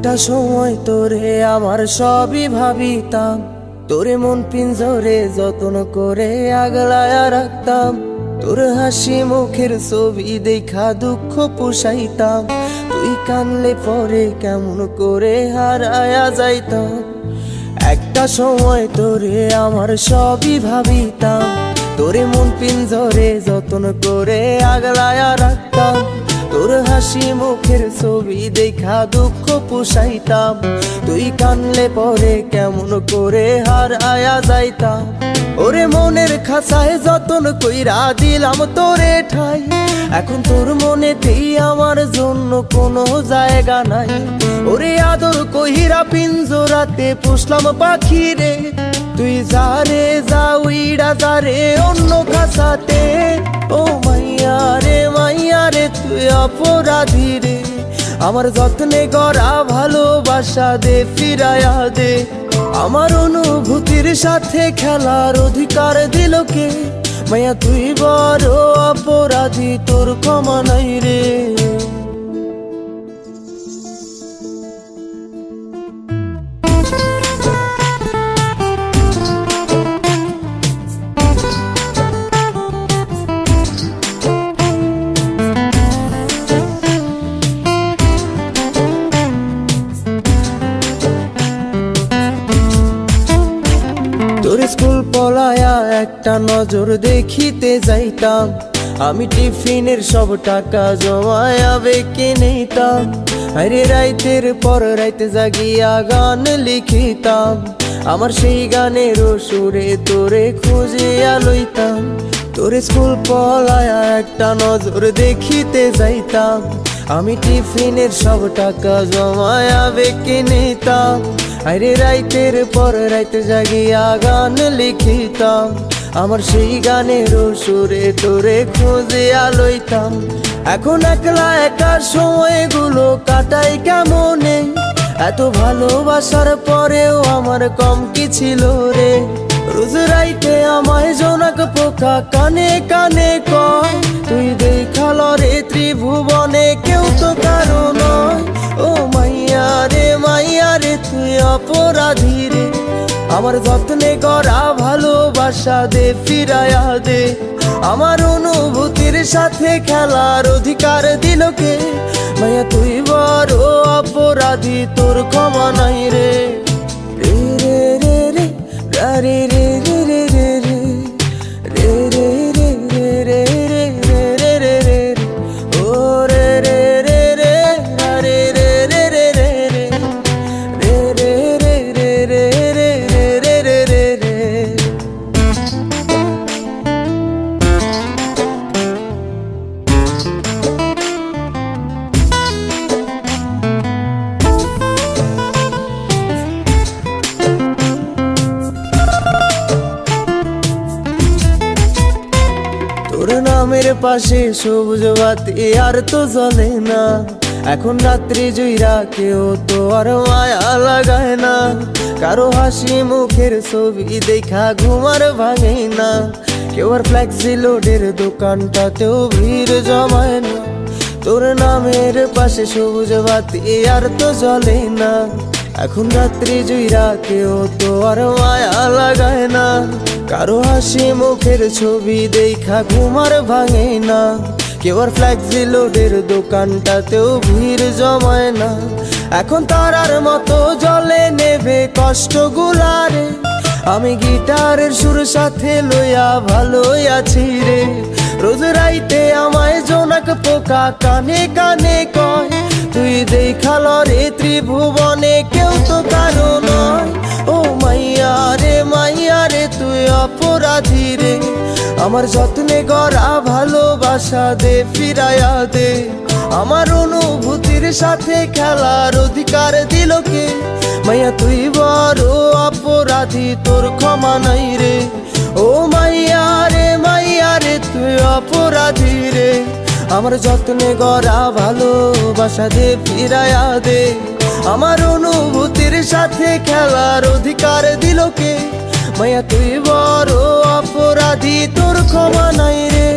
একটা সময় তোরে আমার সবই ভাবিতাম, তোরে মন পিঞ্জরে যত্ন করে আগলায়া রাখতাম। তোর হাসি মুখের ছবি দেখা দুঃখ পোষাইতাম, তুই কানলে পরে কেমন করে হারায়া যাইতাম। একটা সময় তোরে আমার সবই ভাবিতাম, তোরে মন পিঞ্জরে যত্ন করে আগলায়া রাখতাম। তোর হাসি মুখের ছবি দেখা দুঃখ পোষাইতাম, তুই কানলে পরে কেমন করে হারায়া যাইতাম। ওরে মনের খাঁচায় যতন কইরা দিলাম তোরে ঠাই, এখন তোর মনেতেই আমার জন্য কোনো জায়গা নাই। ওরে আদর কইরা পিঞ্জরাতে পুষলাম পাখি রে, তুই যারে যা উইড়া যারে অন্য খাঁচাতে। ও মাইয়া রে তুই অপরাধী রে, আমার যত্নে গড়া ভালোবাসা দে ফিরায়া দে। আমার অনুভূতির সাথে খেলার অধিকার দিল কে? মাইয়া তুই বড় অপরাধী, তোর ক্ষমা নাই রে। তোর স্কুল পলায়া একটা নজর দেখিতে যাইতাম, আমি টিফিনের সব টাকা জমায়া বেঁকে নিতাম। আরে রাইতের পর রাইতে জাগিয়া গান লিখিতাম, আমার সেই গানের সুরে তোরে খুঁজিয়া লইতাম। তোর স্কুল পলায়া একটা নজর দেখিতে যাইতাম, আমি টিফিনের সব টাকা জমায়া বেঁকে নিতাম। আরে রাইতের পর রাইতে জাগিয়া গান লিখিতাম, আমার সেই গানের সুরে তোরে খুঁজিয়া লইতাম। এখন একলা একা সময়গুলো কাটাই কেমনে, এত ভালোবাসার পরেও আমার কম কি ছিল রে। রোজ রাইতে আমায় জোনাক পোকা কানে কানে কয়, তুই দেখাল রে ত্রিভুবনে কেউ তো কারো নয়। ও মাইয়া রে তুই অপরাধী রে, আমার যত্নে গড়া ভালোবাসা দে ফিরায়া দে। আমার অনুভূতির সাথে খেলার অধিকার দিল কে? মাইয়া তুই বড় অপরাধী, তোর ক্ষমা নাই রে। রে রে রে রে রে রে রে রে রে রে রে রে রে রে রে রে রে রে ও রে রে রে রে রে রে রে রে রে রে রে রে রে রে রে রে। তোর নামের পাশে সবুজ বাতি আর তো জ্বলে না, এখন রাত্রি জুইরা কেউ তো আর মায়া লাগায় না। কারো হাসি মুখের ছবি দেখা ঘুমার ভাঙে না, কেউ আর ফ্লেক্সি লোডের দোকানটাতেও ভিড় জমায় না। তোর নামের পাশে সবুজ বাতি আর তো জ্বলে না, এখন রাত্রি জুইরা কেউ তো আর মায়া লাগায় না। কারো হাসি মুখের ছবি দেখা ঘুমার ভাঙে না, কেউ আর ফ্লেক্সি লোডের দোকানটাতেও ভিড় জমায় না। এখন তারার মতো জলে নেবে কষ্ট গুলারে, আমি গিটারের সুর সাথে লইয়া ভালোই আছি রে। রোজ রাইতে আমায় জোনাক পোকা কানে কানে কয়, তুই দেখাল রে ত্রিভুবনে কেউ তো কারো নয়। ও মাইয়া রে তুই অপরাধী রে, আমার যত্নে গড়া ভালোবাসা দে ফিরায়া দে। আমার অনুভূতির সাথে খেলার অধিকার দিল কে? মাইয়া তুই বড় অপরাধী, তোর ক্ষমা নাই রে। ও মাইয়া রে তুই অপরাধী রে, আমার যত্নে গড়া ভালোবাসা দে ফিরায়া দে। আমার অনুভূতির সাথে খেলার অধিকার দিল কে? মাইয়া তুই বড় অপরাধী, তোর ক্ষমা নাই রে।